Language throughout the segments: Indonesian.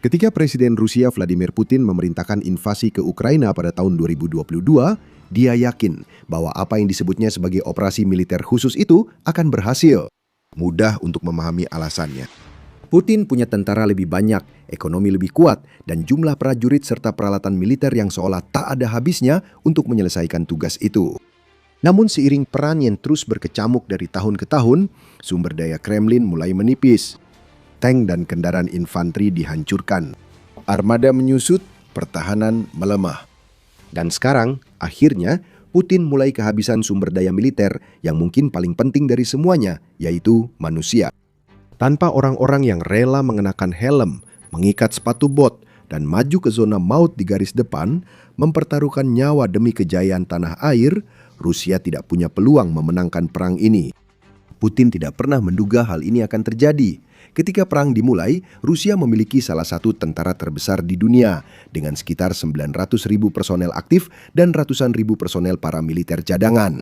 Ketika Presiden Rusia Vladimir Putin memerintahkan invasi ke Ukraina pada tahun 2022, dia yakin bahwa apa yang disebutnya sebagai operasi militer khusus itu akan berhasil. Mudah untuk memahami alasannya. Putin punya tentara lebih banyak, ekonomi lebih kuat, dan jumlah prajurit serta peralatan militer yang seolah tak ada habisnya untuk menyelesaikan tugas itu. Namun seiring peran yang terus berkecamuk dari tahun ke tahun, sumber daya Kremlin mulai menipis. Tank dan kendaraan infanteri dihancurkan. Armada menyusut, pertahanan melemah. Dan sekarang, akhirnya, Putin mulai kehabisan sumber daya militer yang mungkin paling penting dari semuanya, yaitu manusia. Tanpa orang-orang yang rela mengenakan helm, mengikat sepatu bot, dan maju ke zona maut di garis depan, mempertaruhkan nyawa demi kejayaan tanah air, Rusia tidak punya peluang memenangkan perang ini. Putin tidak pernah menduga hal ini akan terjadi. Ketika perang dimulai, Rusia memiliki salah satu tentara terbesar di dunia dengan sekitar 900.000 personel aktif dan ratusan ribu personel paramiliter cadangan.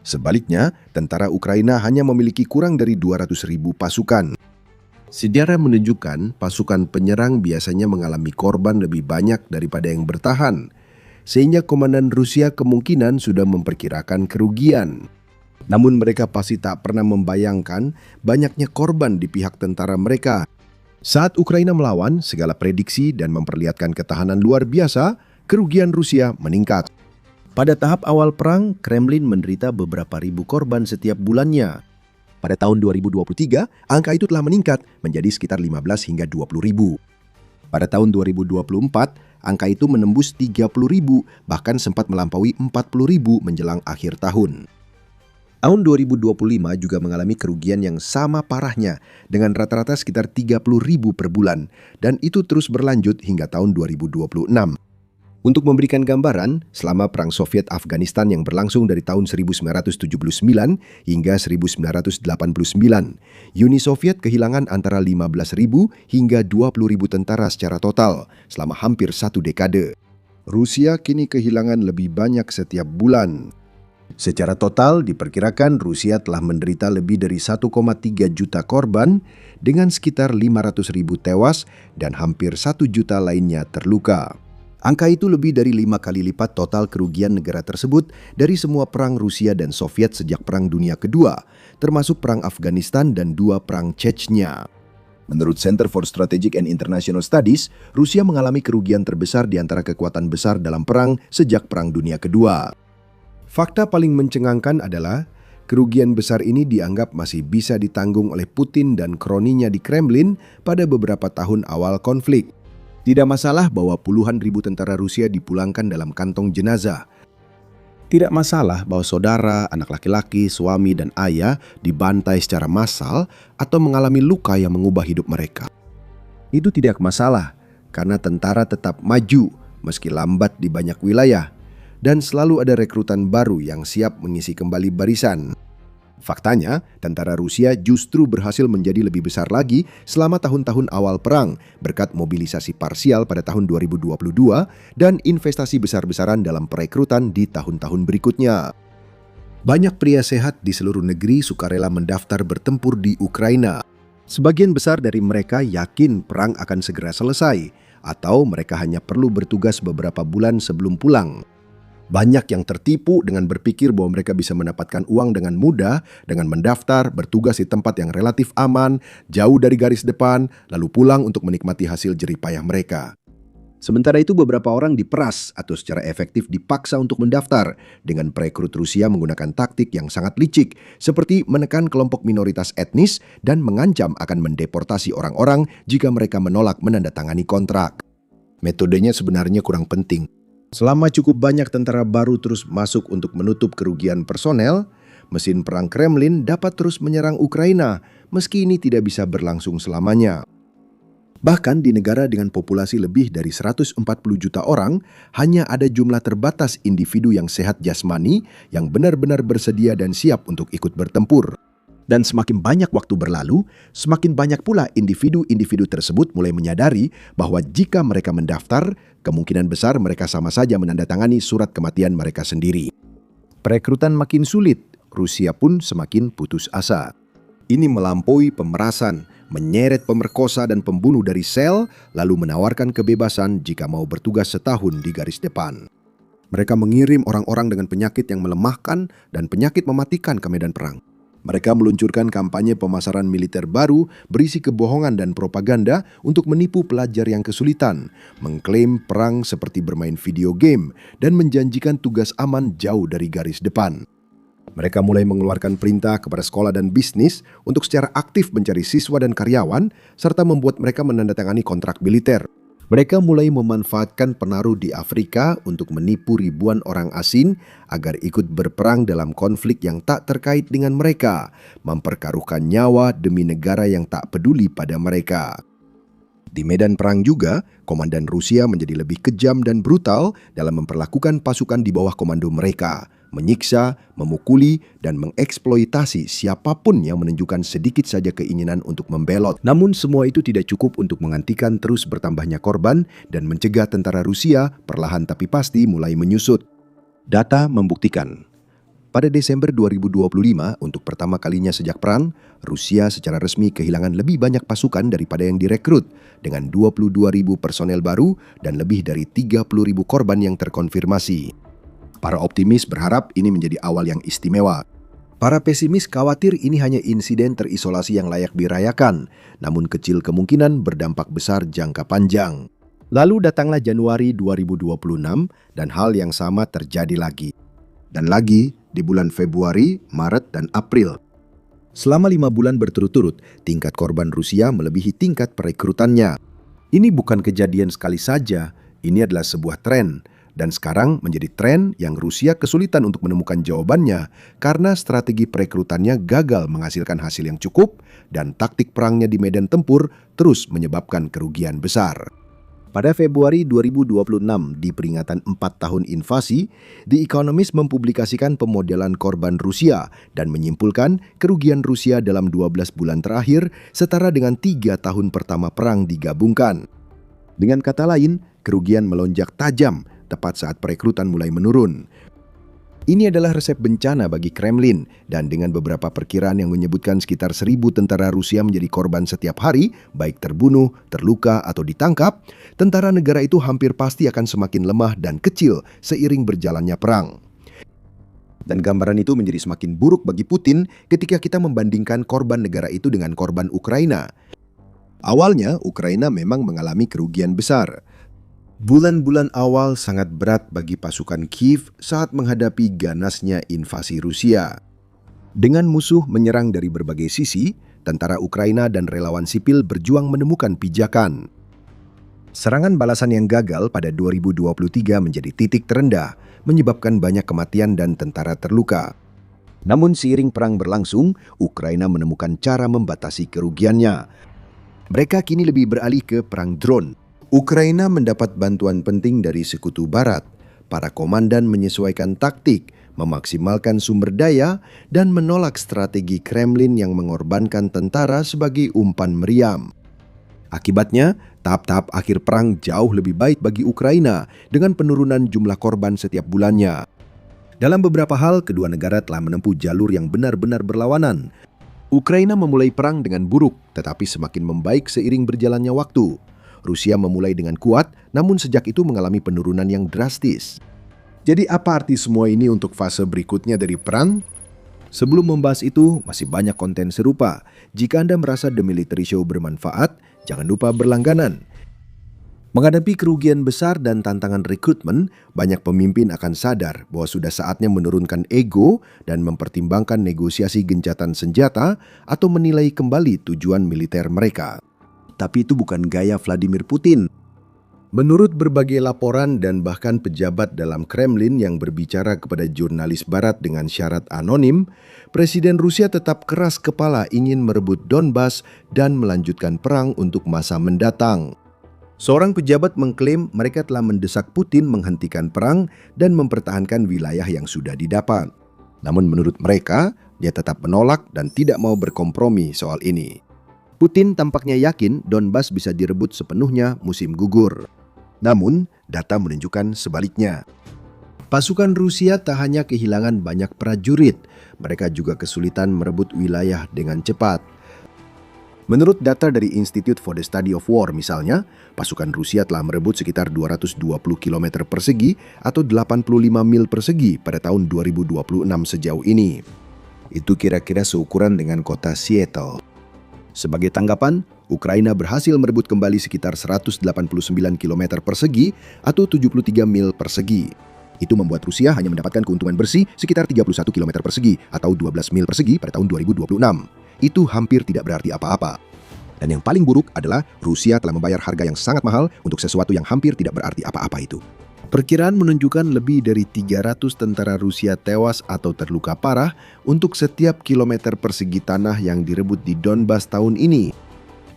Sebaliknya, tentara Ukraina hanya memiliki kurang dari 200.000 pasukan. Sejarah menunjukkan pasukan penyerang biasanya mengalami korban lebih banyak daripada yang bertahan, sehingga komandan Rusia kemungkinan sudah memperkirakan kerugian. Namun mereka pasti tak pernah membayangkan banyaknya korban di pihak tentara mereka. Saat Ukraina melawan, segala prediksi dan memperlihatkan ketahanan luar biasa, kerugian Rusia meningkat. Pada tahap awal perang, Kremlin menderita beberapa ribu korban setiap bulannya. Pada tahun 2023, angka itu telah meningkat menjadi sekitar 15 hingga 20 ribu. Pada tahun 2024, angka itu menembus 30 ribu, bahkan sempat melampaui 40 ribu menjelang akhir tahun. Tahun 2025 juga mengalami kerugian yang sama parahnya dengan rata-rata sekitar 30 ribu per bulan dan itu terus berlanjut hingga tahun 2026. Untuk memberikan gambaran, selama Perang Soviet Afghanistan yang berlangsung dari tahun 1979 hingga 1989, Uni Soviet kehilangan antara 15.000 hingga 20.000 tentara secara total selama hampir satu dekade. Rusia kini kehilangan lebih banyak setiap bulan. Secara total, diperkirakan Rusia telah menderita lebih dari 1,3 juta korban dengan sekitar 500.000 tewas dan hampir 1 juta lainnya terluka. Angka itu lebih dari 5 kali lipat total kerugian negara tersebut dari semua perang Rusia dan Soviet sejak Perang Dunia Kedua, termasuk Perang Afghanistan dan 2 perang Chechnya. Menurut Center for Strategic and International Studies, Rusia mengalami kerugian terbesar di antara kekuatan besar dalam perang sejak Perang Dunia Kedua. Fakta paling mencengangkan adalah kerugian besar ini dianggap masih bisa ditanggung oleh Putin dan kroninya di Kremlin pada beberapa tahun awal konflik. Tidak masalah bahwa puluhan ribu tentara Rusia dipulangkan dalam kantong jenazah. Tidak masalah bahwa saudara, anak laki-laki, suami, dan ayah dibantai secara massal atau mengalami luka yang mengubah hidup mereka. Itu tidak masalah karena tentara tetap maju meski lambat di banyak wilayah. Dan selalu ada rekrutan baru yang siap mengisi kembali barisan. Faktanya, tentara Rusia justru berhasil menjadi lebih besar lagi selama tahun-tahun awal perang berkat mobilisasi parsial pada tahun 2022 dan investasi besar-besaran dalam perekrutan di tahun-tahun berikutnya. Banyak pria sehat di seluruh negeri sukarela mendaftar bertempur di Ukraina. Sebagian besar dari mereka yakin perang akan segera selesai atau mereka hanya perlu bertugas beberapa bulan sebelum pulang. Banyak yang tertipu dengan berpikir bahwa mereka bisa mendapatkan uang dengan mudah dengan mendaftar, bertugas di tempat yang relatif aman, jauh dari garis depan, lalu pulang untuk menikmati hasil jerih payah mereka. Sementara itu beberapa orang diperas atau secara efektif dipaksa untuk mendaftar dengan perekrut Rusia menggunakan taktik yang sangat licik seperti menekan kelompok minoritas etnis dan mengancam akan mendeportasi orang-orang jika mereka menolak menandatangani kontrak. Metodenya sebenarnya kurang penting. Selama cukup banyak tentara baru terus masuk untuk menutup kerugian personel, mesin perang Kremlin dapat terus menyerang Ukraina meski ini tidak bisa berlangsung selamanya. Bahkan di negara dengan populasi lebih dari 140 juta orang, hanya ada jumlah terbatas individu yang sehat jasmani yang benar-benar bersedia dan siap untuk ikut bertempur. Dan semakin banyak waktu berlalu, semakin banyak pula individu-individu tersebut mulai menyadari bahwa jika mereka mendaftar, kemungkinan besar mereka sama saja menandatangani surat kematian mereka sendiri. Perekrutan makin sulit, Rusia pun semakin putus asa. Ini melampaui pemerasan, menyeret pemerkosa dan pembunuh dari sel, lalu menawarkan kebebasan jika mau bertugas setahun di garis depan. Mereka mengirim orang-orang dengan penyakit yang melemahkan dan penyakit mematikan ke medan perang. Mereka meluncurkan kampanye pemasaran militer baru berisi kebohongan dan propaganda untuk menipu pelajar yang kesulitan, mengklaim perang seperti bermain video game, dan menjanjikan tugas aman jauh dari garis depan. Mereka mulai mengeluarkan perintah kepada sekolah dan bisnis untuk secara aktif mencari siswa dan karyawan, serta membuat mereka menandatangani kontrak militer. Mereka mulai memanfaatkan penaruh di Afrika untuk menipu ribuan orang asing agar ikut berperang dalam konflik yang tak terkait dengan mereka, mempertaruhkan nyawa demi negara yang tak peduli pada mereka. Di medan perang juga, komandan Rusia menjadi lebih kejam dan brutal dalam memperlakukan pasukan di bawah komando mereka, menyiksa, memukuli, dan mengeksploitasi siapapun yang menunjukkan sedikit saja keinginan untuk membelot. Namun semua itu tidak cukup untuk menghentikan terus bertambahnya korban dan mencegah tentara Rusia perlahan tapi pasti mulai menyusut. Data membuktikan, pada Desember 2025, untuk pertama kalinya sejak perang, Rusia secara resmi kehilangan lebih banyak pasukan daripada yang direkrut, dengan 22.000 personel baru dan lebih dari 30.000 korban yang terkonfirmasi. Para optimis berharap ini menjadi awal yang istimewa. Para pesimis khawatir ini hanya insiden terisolasi yang layak dirayakan, namun kecil kemungkinan berdampak besar jangka panjang. Lalu datanglah Januari 2026 dan hal yang sama terjadi lagi. Dan lagi di bulan Februari, Maret, dan April. Selama 5 bulan berturut-turut, tingkat korban Rusia melebihi tingkat perekrutannya. Ini bukan kejadian sekali saja, ini adalah sebuah tren. Dan sekarang menjadi tren yang Rusia kesulitan untuk menemukan jawabannya karena strategi perekrutannya gagal menghasilkan hasil yang cukup dan taktik perangnya di medan tempur terus menyebabkan kerugian besar. Pada Februari 2026, di peringatan 4 tahun invasi, The Economist mempublikasikan pemodelan korban Rusia dan menyimpulkan kerugian Rusia dalam 12 bulan terakhir setara dengan 3 tahun pertama perang digabungkan. Dengan kata lain, kerugian melonjak tajam tepat saat perekrutan mulai menurun. Ini adalah resep bencana bagi Kremlin, dan dengan beberapa perkiraan yang menyebutkan sekitar 1.000 tentara Rusia menjadi korban setiap hari, baik terbunuh, terluka, atau ditangkap, tentara negara itu hampir pasti akan semakin lemah dan kecil seiring berjalannya perang. Dan gambaran itu menjadi semakin buruk bagi Putin ketika kita membandingkan korban negara itu dengan korban Ukraina. Awalnya, Ukraina memang mengalami kerugian besar. Bulan-bulan awal sangat berat bagi pasukan Kiev saat menghadapi ganasnya invasi Rusia. Dengan musuh menyerang dari berbagai sisi, tentara Ukraina dan relawan sipil berjuang menemukan pijakan. Serangan balasan yang gagal pada 2023 menjadi titik terendah, menyebabkan banyak kematian dan tentara terluka. Namun seiring perang berlangsung, Ukraina menemukan cara membatasi kerugiannya. Mereka kini lebih beralih ke perang drone. Ukraina mendapat bantuan penting dari sekutu barat. Para komandan menyesuaikan taktik, memaksimalkan sumber daya, dan menolak strategi Kremlin yang mengorbankan tentara sebagai umpan meriam. Akibatnya, tahap-tahap akhir perang jauh lebih baik bagi Ukraina dengan penurunan jumlah korban setiap bulannya. Dalam beberapa hal, kedua negara telah menempuh jalur yang benar-benar berlawanan. Ukraina memulai perang dengan buruk, tetapi semakin membaik seiring berjalannya waktu. Rusia memulai dengan kuat, namun sejak itu mengalami penurunan yang drastis. Jadi apa arti semua ini untuk fase berikutnya dari perang? Sebelum membahas itu, masih banyak konten serupa. Jika Anda merasa The Military Show bermanfaat, jangan lupa berlangganan. Menghadapi kerugian besar dan tantangan rekrutmen, banyak pemimpin akan sadar bahwa sudah saatnya menurunkan ego dan mempertimbangkan negosiasi gencatan senjata atau menilai kembali tujuan militer mereka. Tapi itu bukan gaya Vladimir Putin. Menurut berbagai laporan dan bahkan pejabat dalam Kremlin yang berbicara kepada jurnalis barat dengan syarat anonim, Presiden Rusia tetap keras kepala ingin merebut Donbas dan melanjutkan perang untuk masa mendatang. Seorang pejabat mengklaim mereka telah mendesak Putin menghentikan perang dan mempertahankan wilayah yang sudah didapat. Namun menurut mereka, dia tetap menolak dan tidak mau berkompromi soal ini. Putin tampaknya yakin Donbas bisa direbut sepenuhnya musim gugur. Namun, data menunjukkan sebaliknya. Pasukan Rusia tak hanya kehilangan banyak prajurit, mereka juga kesulitan merebut wilayah dengan cepat. Menurut data dari Institute for the Study of War misalnya, pasukan Rusia telah merebut sekitar 220 km persegi atau 85 mil persegi pada tahun 2026 sejauh ini. Itu kira-kira seukuran dengan kota Seattle. Sebagai tanggapan, Ukraina berhasil merebut kembali sekitar 189 km persegi atau 73 mil persegi. Itu membuat Rusia hanya mendapatkan keuntungan bersih sekitar 31 km persegi atau 12 mil persegi pada tahun 2026. Itu hampir tidak berarti apa-apa. Dan yang paling buruk adalah Rusia telah membayar harga yang sangat mahal untuk sesuatu yang hampir tidak berarti apa-apa itu. Perkiraan menunjukkan lebih dari 300 tentara Rusia tewas atau terluka parah untuk setiap kilometer persegi tanah yang direbut di Donbas tahun ini.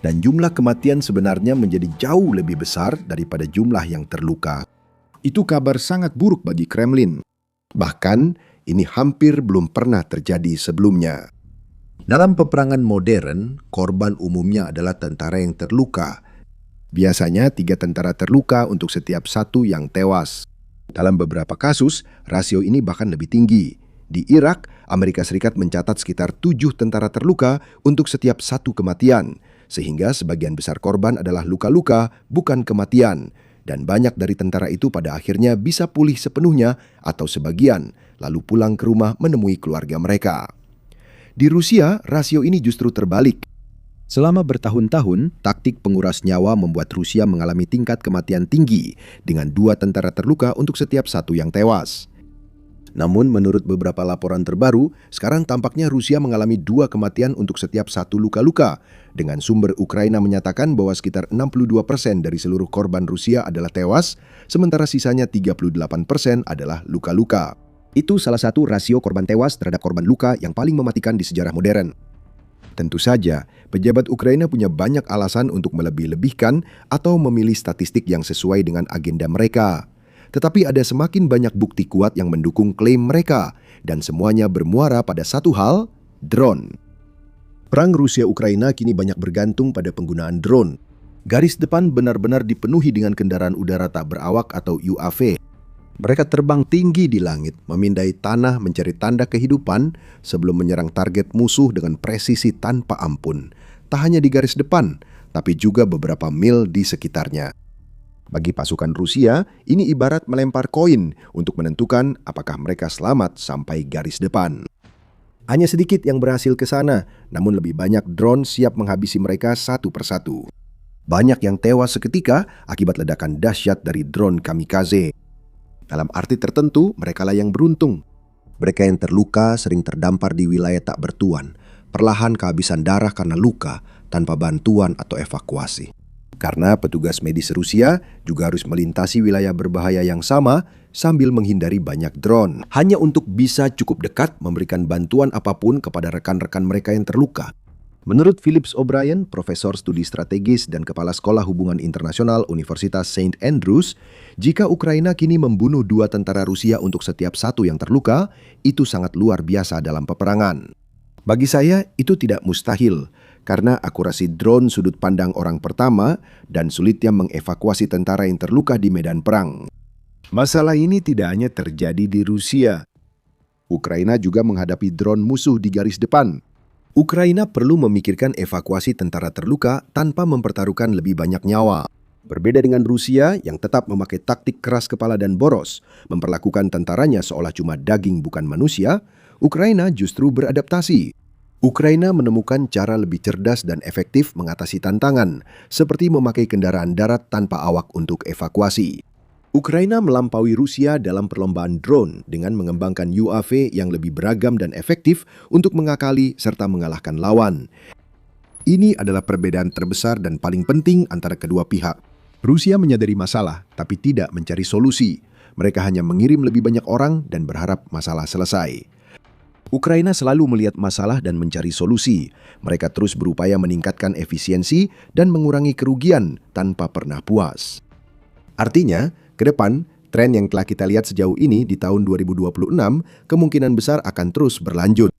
Dan jumlah kematian sebenarnya menjadi jauh lebih besar daripada jumlah yang terluka. Itu kabar sangat buruk bagi Kremlin. Bahkan, ini hampir belum pernah terjadi sebelumnya. Dalam peperangan modern, korban umumnya adalah tentara yang terluka. Biasanya 3 tentara terluka untuk setiap 1 yang tewas. Dalam beberapa kasus, rasio ini bahkan lebih tinggi. Di Irak, Amerika Serikat mencatat sekitar 7 tentara terluka untuk setiap 1 kematian, sehingga sebagian besar korban adalah luka-luka, bukan kematian. Dan banyak dari tentara itu pada akhirnya bisa pulih sepenuhnya atau sebagian, lalu pulang ke rumah menemui keluarga mereka. Di Rusia, rasio ini justru terbalik. Selama bertahun-tahun, taktik penguras nyawa membuat Rusia mengalami tingkat kematian tinggi dengan 2 tentara terluka untuk setiap 1 yang tewas. Namun menurut beberapa laporan terbaru, sekarang tampaknya Rusia mengalami 2 kematian untuk setiap 1 luka-luka, dengan sumber Ukraina menyatakan bahwa sekitar 62% dari seluruh korban Rusia adalah tewas, sementara sisanya 38% adalah luka-luka. Itu salah satu rasio korban tewas terhadap korban luka yang paling mematikan di sejarah modern. Tentu saja, pejabat Ukraina punya banyak alasan untuk melebih-lebihkan atau memilih statistik yang sesuai dengan agenda mereka. Tetapi ada semakin banyak bukti kuat yang mendukung klaim mereka, dan semuanya bermuara pada satu hal, drone. Perang Rusia-Ukraina kini banyak bergantung pada penggunaan drone. Garis depan benar-benar dipenuhi dengan kendaraan udara tak berawak atau UAV. Mereka terbang tinggi di langit, memindai tanah mencari tanda kehidupan sebelum menyerang target musuh dengan presisi tanpa ampun. Tak hanya di garis depan, tapi juga beberapa mil di sekitarnya. Bagi pasukan Rusia, ini ibarat melempar koin untuk menentukan apakah mereka selamat sampai garis depan. Hanya sedikit yang berhasil ke sana, namun lebih banyak drone siap menghabisi mereka satu persatu. Banyak yang tewas seketika akibat ledakan dahsyat dari drone kamikaze. Dalam arti tertentu, merekalah yang beruntung. Mereka yang terluka sering terdampar di wilayah tak bertuan, perlahan kehabisan darah karena luka, tanpa bantuan atau evakuasi. Karena petugas medis Rusia juga harus melintasi wilayah berbahaya yang sama sambil menghindari banyak drone, hanya untuk bisa cukup dekat memberikan bantuan apapun kepada rekan-rekan mereka yang terluka. Menurut Phillips O'Brien, Profesor Studi Strategis dan Kepala Sekolah Hubungan Internasional Universitas St. Andrews, jika Ukraina kini membunuh 2 tentara Rusia untuk setiap 1 yang terluka, itu sangat luar biasa dalam peperangan. Bagi saya, itu tidak mustahil, karena akurasi drone sudut pandang orang pertama dan sulitnya mengevakuasi tentara yang terluka di medan perang. Masalah ini tidak hanya terjadi di Rusia. Ukraina juga menghadapi drone musuh di garis depan. Ukraina perlu memikirkan evakuasi tentara terluka tanpa mempertaruhkan lebih banyak nyawa. Berbeda dengan Rusia yang tetap memakai taktik keras kepala dan boros, memperlakukan tentaranya seolah cuma daging bukan manusia, Ukraina justru beradaptasi. Ukraina menemukan cara lebih cerdas dan efektif mengatasi tantangan, seperti memakai kendaraan darat tanpa awak untuk evakuasi. Ukraina melampaui Rusia dalam perlombaan drone dengan mengembangkan UAV yang lebih beragam dan efektif untuk mengakali serta mengalahkan lawan. Ini adalah perbedaan terbesar dan paling penting antara kedua pihak. Rusia menyadari masalah, tapi tidak mencari solusi. Mereka hanya mengirim lebih banyak orang dan berharap masalah selesai. Ukraina selalu melihat masalah dan mencari solusi. Mereka terus berupaya meningkatkan efisiensi dan mengurangi kerugian tanpa pernah puas. Artinya, ke depan, tren yang telah kita lihat sejauh ini di tahun 2026 kemungkinan besar akan terus berlanjut.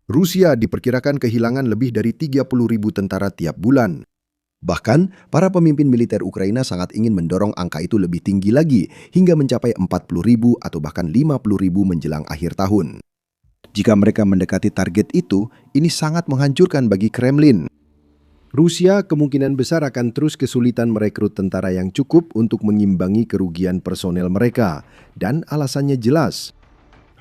Rusia diperkirakan kehilangan lebih dari 30.000 tentara tiap bulan. Bahkan, para pemimpin militer Ukraina sangat ingin mendorong angka itu lebih tinggi lagi hingga mencapai 40.000 atau bahkan 50.000 menjelang akhir tahun. Jika mereka mendekati target itu, ini sangat menghancurkan bagi Kremlin. Rusia kemungkinan besar akan terus kesulitan merekrut tentara yang cukup untuk mengimbangi kerugian personel mereka, dan alasannya jelas.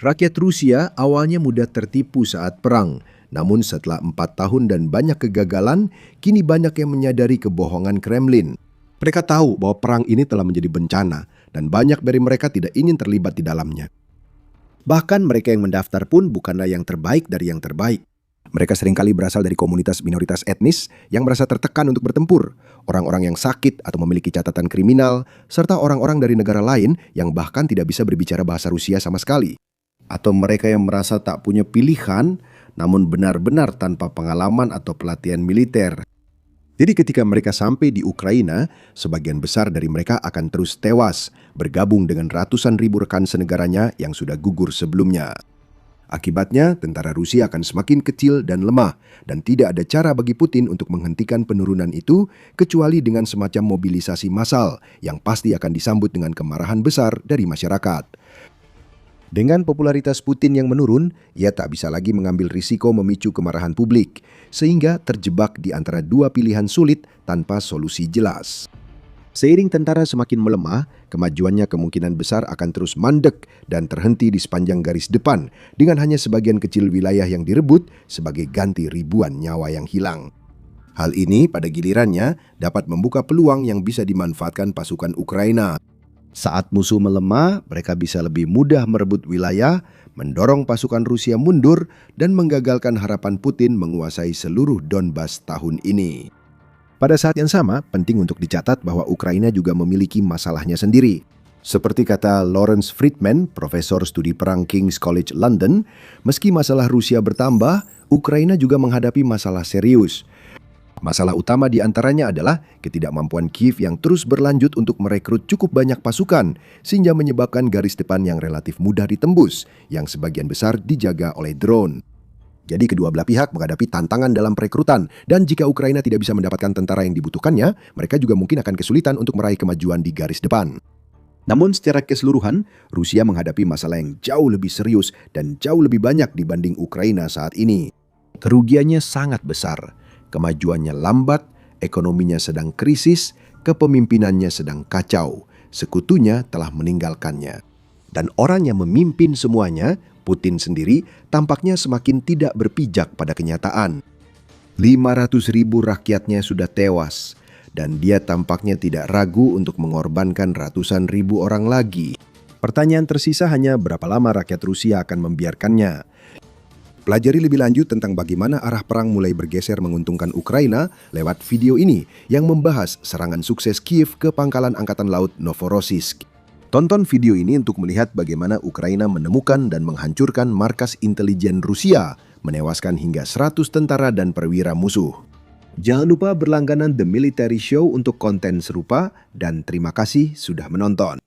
Rakyat Rusia awalnya mudah tertipu saat perang, namun setelah 4 tahun dan banyak kegagalan, kini banyak yang menyadari kebohongan Kremlin. Mereka tahu bahwa perang ini telah menjadi bencana, dan banyak dari mereka tidak ingin terlibat di dalamnya. Bahkan mereka yang mendaftar pun bukanlah yang terbaik dari yang terbaik. Mereka seringkali berasal dari komunitas minoritas etnis yang merasa tertekan untuk bertempur, orang-orang yang sakit atau memiliki catatan kriminal, serta orang-orang dari negara lain yang bahkan tidak bisa berbicara bahasa Rusia sama sekali. Atau mereka yang merasa tak punya pilihan, namun benar-benar tanpa pengalaman atau pelatihan militer. Jadi ketika mereka sampai di Ukraina, sebagian besar dari mereka akan terus tewas, bergabung dengan ratusan ribu rekan senegaranya yang sudah gugur sebelumnya. Akibatnya, tentara Rusia akan semakin kecil dan lemah, dan tidak ada cara bagi Putin untuk menghentikan penurunan itu, kecuali dengan semacam mobilisasi massal yang pasti akan disambut dengan kemarahan besar dari masyarakat. Dengan popularitas Putin yang menurun, ia tak bisa lagi mengambil risiko memicu kemarahan publik, sehingga terjebak di antara dua pilihan sulit tanpa solusi jelas. Seiring tentara semakin melemah, kemajuannya kemungkinan besar akan terus mandek dan terhenti di sepanjang garis depan, dengan hanya sebagian kecil wilayah yang direbut sebagai ganti ribuan nyawa yang hilang. Hal ini pada gilirannya dapat membuka peluang yang bisa dimanfaatkan pasukan Ukraina. Saat musuh melemah, mereka bisa lebih mudah merebut wilayah, mendorong pasukan Rusia mundur, dan menggagalkan harapan Putin menguasai seluruh Donbas tahun ini. Pada saat yang sama, penting untuk dicatat bahwa Ukraina juga memiliki masalahnya sendiri. Seperti kata Lawrence Friedman, Profesor Studi Perang King's College London, meski masalah Rusia bertambah, Ukraina juga menghadapi masalah serius. Masalah utama di antaranya adalah ketidakmampuan Kiev yang terus berlanjut untuk merekrut cukup banyak pasukan, sehingga menyebabkan garis depan yang relatif mudah ditembus, yang sebagian besar dijaga oleh drone. Jadi kedua belah pihak menghadapi tantangan dalam perekrutan, dan jika Ukraina tidak bisa mendapatkan tentara yang dibutuhkannya, mereka juga mungkin akan kesulitan untuk meraih kemajuan di garis depan. Namun secara keseluruhan, Rusia menghadapi masalah yang jauh lebih serius dan jauh lebih banyak dibanding Ukraina saat ini. Kerugiannya sangat besar, kemajuannya lambat, ekonominya sedang krisis, kepemimpinannya sedang kacau, sekutunya telah meninggalkannya. Dan orang yang memimpin semuanya, Putin sendiri, tampaknya semakin tidak berpijak pada kenyataan. 500.000 rakyatnya sudah tewas, dan dia tampaknya tidak ragu untuk mengorbankan ratusan ribu orang lagi. Pertanyaan tersisa hanya berapa lama rakyat Rusia akan membiarkannya. Pelajari lebih lanjut tentang bagaimana arah perang mulai bergeser menguntungkan Ukraina lewat video ini yang membahas serangan sukses Kiev ke pangkalan Angkatan Laut Novorossiysk. Tonton video ini untuk melihat bagaimana Ukraina menemukan dan menghancurkan markas intelijen Rusia, menewaskan hingga 100 tentara dan perwira musuh. Jangan lupa berlangganan The Military Show untuk konten serupa, dan terima kasih sudah menonton.